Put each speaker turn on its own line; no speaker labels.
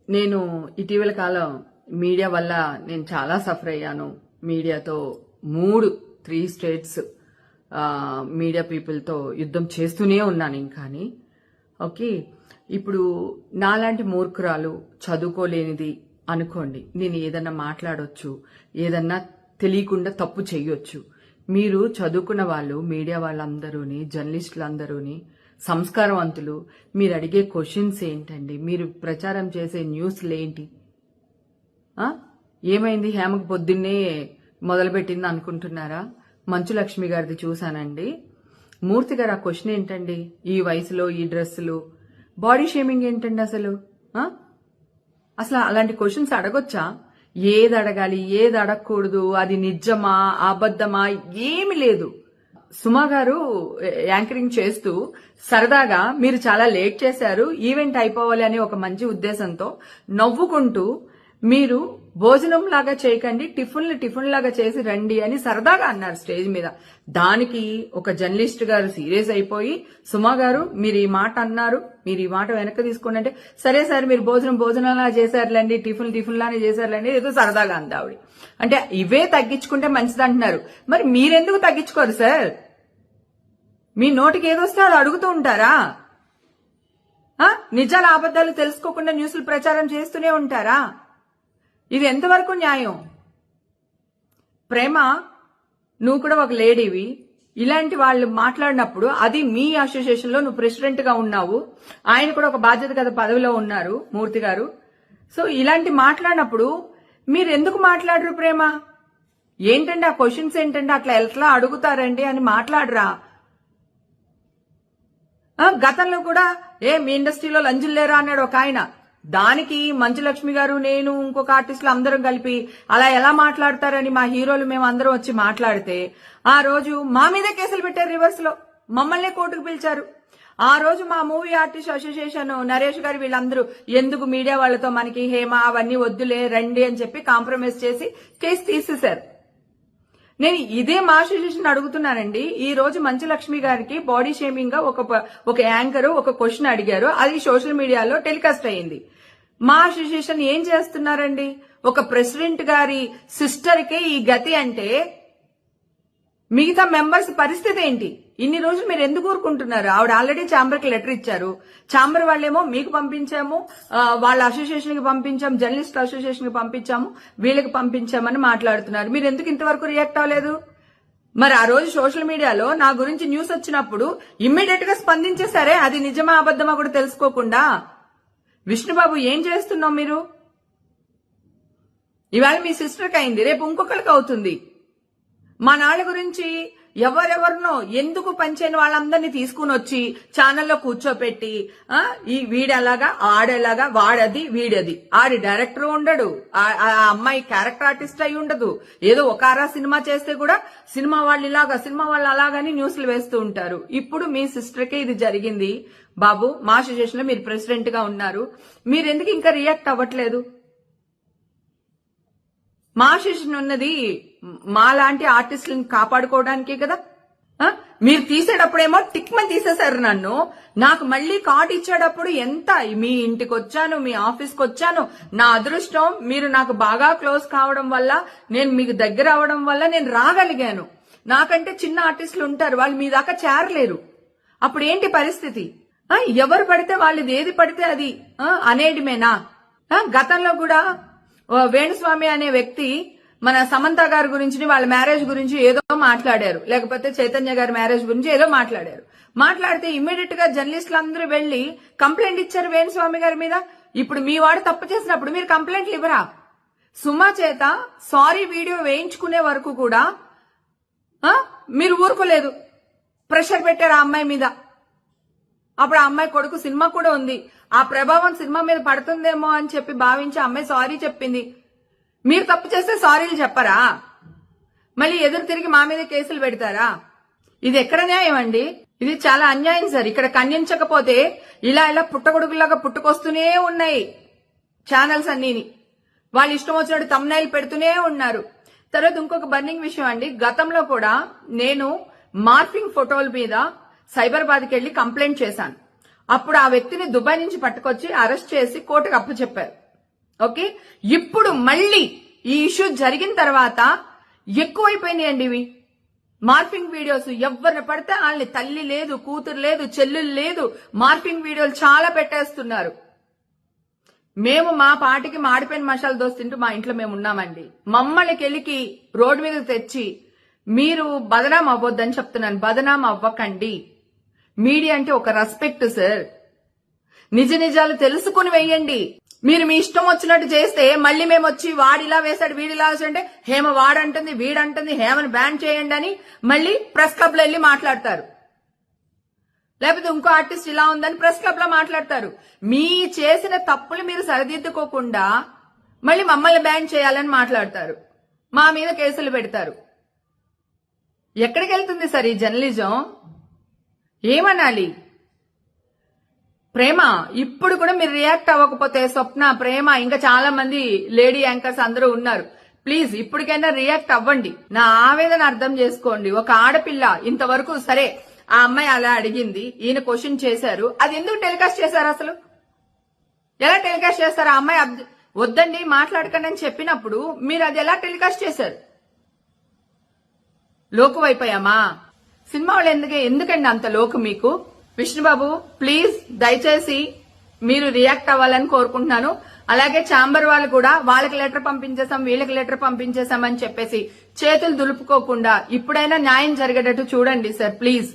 నేను ఇటీవల కాలం మీడియా వల్ల నేను చాలా సఫర్ అయ్యాను. మీడియాతో 3 స్టేట్స్ మీడియా పీపుల్తో యుద్ధం చేస్తూనే ఉన్నాను ఇంకాని. ఓకే, ఇప్పుడు నాలాంటి మూర్ఖురాలు చదువుకోలేనిది అనుకోండి, నేను ఏదన్నా మాట్లాడొచ్చు, ఏదన్నా తెలియకుండా తప్పు చెయ్యొచ్చు. మీరు చదువుకున్న వాళ్ళు, మీడియా వాళ్ళందరూని, జర్నలిస్టులందరూని సంస్కారవంతులు. మీరు అడిగే క్వశ్చన్స్ ఏంటండి? మీరు ప్రచారం చేసే న్యూస్లు ఏంటి? ఏమైంది హేమకు పొద్దున్నే మొదలుపెట్టింది అనుకుంటున్నారా? మంచు లక్ష్మి గారిది చూశానండి. మూర్తి గారు, ఆ క్వశ్చన్ ఏంటండి? ఈ వయసులో ఈ డ్రెస్సులు, బాడీ షేమింగ్ ఏంటండి అసలు? అసలు అలాంటి క్వశ్చన్స్ అడగొచ్చా? ఏది అడగాలి, ఏది అడగకూడదు, అది నిజమా అబద్ధమా ఏమి లేదు. సుమా గారు యాంకరింగ్ చేస్తూ సరదాగా మీరు చాలా లేట్ చేశారు, ఈవెంట్ అయిపోవాలి అనే ఒక మంచి ఉద్దేశంతో నవ్వుకుంటూ మీరు భోజనం లాగా చేయకండి, టిఫిన్ లాగా చేసి రండి అని సరదాగా అన్నారు స్టేజ్ మీద. దానికి ఒక జర్నలిస్ట్ గారు సీరియస్ అయిపోయి, సుమా గారు మీరు ఈ మాట అన్నారు, మీరు ఈ మాట వెనక్కి తీసుకోండి అంటే, సరే సార్ మీరు భోజనంలా చేశారులేండి, టిఫిన్ లానే చేశారులేండి, ఏదో సరదాగా అంది ఆవిడ. అంటే ఇవే తగ్గించుకుంటే మంచిది అంటున్నారు. మరి మీరెందుకు తగ్గించుకోరు సార్? మీ నోటికి ఏదొస్తే అది అడుగుతూ ఉంటారా? నిజాల అబద్ధాలు తెలుసుకోకుండా న్యూస్లు ప్రచారం చేస్తూనే ఉంటారా? ఇది ఎంతవరకు న్యాయం? ప్రేమ, నువ్వు కూడా ఒక లేడీవి. ఇలాంటి వాళ్ళు మాట్లాడినప్పుడు, అది మీ అసోసియేషన్ లో నువ్వు ప్రెసిడెంట్ గా ఉన్నావు, ఆయన కూడా ఒక బాధ్యత గల పదవిలో ఉన్నారు మూర్తి గారు. సో ఇలాంటి మాట్లాడినప్పుడు మీరు ఎందుకు మాట్లాడరు? ప్రేమ ఏంటండి, ఆ క్వశ్చన్స్ ఏంటండి, అట్లా ఎట్లా అడుగుతారండి అని మాట్లాడరా? గతంలో కూడా మీ ఇండస్ట్రీలో లంజులు లేరా అన్నాడు ఒక ఆయన. దానికి మంచులక్ష్మి గారు, నేను, ఇంకొక ఆర్టిస్టులు అందరం కలిపి అలా ఎలా మాట్లాడతారని మా హీరోలు మేము అందరం వచ్చి మాట్లాడితే, ఆ రోజు మా మీదే కేసులు పెట్టారు. రివర్స్ లో మమ్మల్ని కోర్టుకు పిలిచారు. ఆ రోజు మా మూవీ ఆర్టిస్ట్ అసోసియేషన్ నరేష్ గారు వీళ్ళందరూ ఎందుకు మీడియా వాళ్లతో మనకి హేమ అవన్నీ వద్దులే రండి అని చెప్పి కాంప్రమైజ్ చేసి కేసు తీసేశారు. నేను ఇదే మా అసోసియేషన్ అడుగుతున్నానండి. ఈ రోజు మంచులక్ష్మి గారికి బాడీ షేమింగ్ గా ఒక యాంకర్ ఒక క్వశ్చన్ అడిగారు, అది సోషల్ మీడియాలో టెలికాస్ట్ అయ్యింది. మా అసోసియేషన్ ఏం చేస్తున్నారండి? ఒక ప్రెసిడెంట్ గారి సిస్టర్ కే ఈ గతి అంటే మిగతా మెంబర్స్ పరిస్థితి ఏంటి? ఇన్ని రోజులు మీరు ఎందుకు ఊరుకుంటున్నారు? ఆవిడ ఆల్రెడీ ఛాంబర్ కి లెటర్ ఇచ్చారు. ఛాంబర్ వాళ్ళేమో మీకు పంపించాము, వాళ్ళ అసోసియేషన్ కి పంపించాము, జర్నలిస్ట్ అసోసియేషన్ కి పంపించాము, వీళ్ళకి పంపించామని మాట్లాడుతున్నారు. మీరు ఎందుకు ఇంతవరకు రియాక్ట్ అవ్వలేదు? మరి ఆ రోజు సోషల్ మీడియాలో నా గురించి న్యూస్ వచ్చినప్పుడు ఇమ్మీడియట్ గా స్పందించేశారే, అది నిజమా అబద్ధమా కూడా తెలుసుకోకుండా. విష్ణుబాబు, ఏం చేస్తున్నావు మీరు? ఇవాళ మీ సిస్టర్కి అయింది, రేపు ఇంకొకరికి అవుతుంది. మా నాళ్ళ గురించి ఎవరెవరినో ఎందుకు పంచని వాళ్ళందరినీ తీసుకుని వచ్చి ఛానల్లో కూర్చోపెట్టి, ఈ వీడెలాగా ఆడేలాగా, వాడది వీడది, ఆడి డైరెక్టర్ ఉండడు, ఆ అమ్మాయి క్యారెక్టర్ ఆర్టిస్ట్ అయి ఉండదు, ఏదో ఒక ఆరా సినిమా చేస్తే కూడా సినిమా వాళ్ళు ఇలాగా, సినిమా వాళ్ళు అలాగని న్యూస్లు వేస్తూ ఉంటారు. ఇప్పుడు మీ సిస్టర్కే ఇది జరిగింది. బాబు, మా అసోసియేషన్ లో మీరు ప్రెసిడెంట్ గా ఉన్నారు, మీరెందుకు ఇంకా రియాక్ట్ అవ్వట్లేదు? మా అసోసియేషన్ ఉన్నది మా లాంటి ఆర్టిస్టులను కాపాడుకోవడానికే కదా. మీరు తీసేటప్పుడేమో టిక్మని తీసేశారు నన్ను. నాకు మళ్ళీ కార్డు ఇచ్చేటప్పుడు ఎంత, మీ ఇంటికి వచ్చాను, మీ ఆఫీస్కి వచ్చాను. నా అదృష్టం మీరు నాకు బాగా క్లోజ్ కావడం వల్ల, నేను మీకు దగ్గర అవడం వల్ల నేను రాగలిగాను. నాకంటే చిన్న ఆర్టిస్టులు ఉంటారు, వాళ్ళు మీ దాకా చేరలేరు. అప్పుడు ఏంటి పరిస్థితి? ఎవరు పడితే వాళ్ళది, ఏది పడితే అది అనేయడమేనా? గతంలో కూడా వేణుస్వామి అనే వ్యక్తి మన సమంత గారి గురించి, వాళ్ళ మ్యారేజ్ గురించి ఏదో మాట్లాడారు, లేకపోతే చైతన్య గారి మ్యారేజ్ గురించి ఏదో మాట్లాడారు. మాట్లాడితే ఇమ్మీడియట్ గా జర్నలిస్టులు అందరూ వెళ్లి కంప్లైంట్ ఇచ్చారు వేణుస్వామి గారి మీద. ఇప్పుడు మీ వాడు తప్పు చేసినప్పుడు మీరు కంప్లైంట్లు ఇవ్వరా? సుమా చేత సారీ వీడియో వేయించుకునే వరకు కూడా మీరు ఊరుకోలేదు, ప్రెషర్ పెట్టారు ఆ అమ్మాయి మీద. అప్పుడు ఆ అమ్మాయి కొడుకు సినిమా కూడా ఉంది, ఆ ప్రభావం సినిమా మీద పడుతుందేమో అని చెప్పి భావించి అమ్మాయి సారీ చెప్పింది. మీరు తప్పు చేస్తే సారీలు చెప్పరా? మళ్ళీ ఎదురు తిరిగి మా మీద కేసులు పెడతారా? ఇది ఎక్కడ న్యాయం అండి? ఇది చాలా అన్యాయం సార్. ఇక్కడ ఖండించకపోతే ఇలా పుట్టగొడుగులాగా పుట్టుకొస్తూనే ఉన్నాయి ఛానల్స్ అన్నిని. వాళ్ళు ఇష్టం వచ్చినట్టు థంబ్నైల్ పెడుతూనే ఉన్నారు. తర్వాత ఇంకొక బర్నింగ్ విషయం అండి, గతంలో కూడా నేను మార్ఫింగ్ ఫోటోల మీద సైబరాబాద్కి వెళ్లి కంప్లైంట్ చేశాను. అప్పుడు ఆ వ్యక్తిని దుబాయ్ నుంచి పట్టుకొచ్చి అరెస్ట్ చేసి కోర్టుకు అప్పచెప్పారు. ఓకే, ఇప్పుడు మళ్ళీ ఈ ఇష్యూ జరిగిన తర్వాత ఎక్కువైపోయినాయండి ఇవి మార్ఫింగ్ వీడియోస్. ఎవరిని పడితే వాళ్ళని తల్లి లేదు, కూతురు లేదు, చెల్లెలు లేదు, మార్ఫింగ్ వీడియోలు చాలా పెట్టేస్తున్నారు. మేము మా పాటికి మాడిపోయిన మసాలా దోశ తింటూ మా ఇంట్లో మేము ఉన్నామండి. మమ్మల్ని కెలికి రోడ్డు మీద తెచ్చి మీరు బదనాం అవ్వద్దని చెప్తున్నాను. బదనాం అవ్వకండి. మీడియా అంటే ఒక రెస్పెక్ట్ సార్. నిజ నిజాలు తెలుసుకుని వెయ్యండి. మీరు మీ ఇష్టం వచ్చినట్టు చేస్తే మళ్ళీ మేము వచ్చి వాడిలా వేశాడు, వీడిలా వేసాడంటే హేమ వాడంటుంది, వీడంటుంది, హేమను బ్యాన్ చేయండి అని మళ్ళీ ప్రెస్ క్లబ్ లో వెళ్ళి మాట్లాడతారు. లేకపోతే ఇంకో ఆర్టిస్ట్ ఇలా ఉందని ప్రెస్ క్లబ్ లో మాట్లాడతారు. మీ చేసిన తప్పులు మీరు సరిదిద్దుకోకుండా మళ్ళీ మమ్మల్ని బ్యాన్ చేయాలని మాట్లాడతారు. మా మీద కేసులు పెడతారు. ఎక్కడికి వెళ్తుంది సార్ ఈ జర్నలిజం? ఏమనాలి? ప్రేమ ఇప్పుడు కూడా మీరు రియాక్ట్ అవ్వకపోతే, స్వప్న, ప్రేమ, ఇంకా చాలా మంది లేడీ యాంకర్స్ అందరూ ఉన్నారు, ప్లీజ్ ఇప్పటికైనా రియాక్ట్ అవ్వండి. నా ఆవేదన అర్థం చేసుకోండి. ఒక ఆడపిల్ల ఇంతవరకు సరే ఆ అమ్మాయి అలా అడిగింది, ఈయన క్వశ్చన్ చేశారు, అది ఎందుకు టెలికాస్ట్ చేశారు? అసలు ఎలా టెలికాస్ట్ చేస్తారు? ఆ అమ్మాయి వద్దండి మాట్లాడకండి అని చెప్పినప్పుడు మీరు అది ఎలా టెలికాస్ట్ చేశారు? లోకువైపోయామా? సినిమా వాళ్ళు ఎందుకండి అంత లోకు మీకు? విష్ణుబాబు ప్లీజ్ దయచేసి మీరు రియాక్ట్ అవ్వాలని కోరుకుంటున్నాను. అలాగే ఛాంబర్ వాళ్ళు కూడా వాళ్ళకి లెటర్ పంపించేసాం, వీళ్ళకి లెటర్ పంపించేసాం అని చెప్పేసి చేతులు దులుపుకోకుండా ఇప్పుడైనా న్యాయం జరిగేటట్టు చూడండి సార్ ప్లీజ్.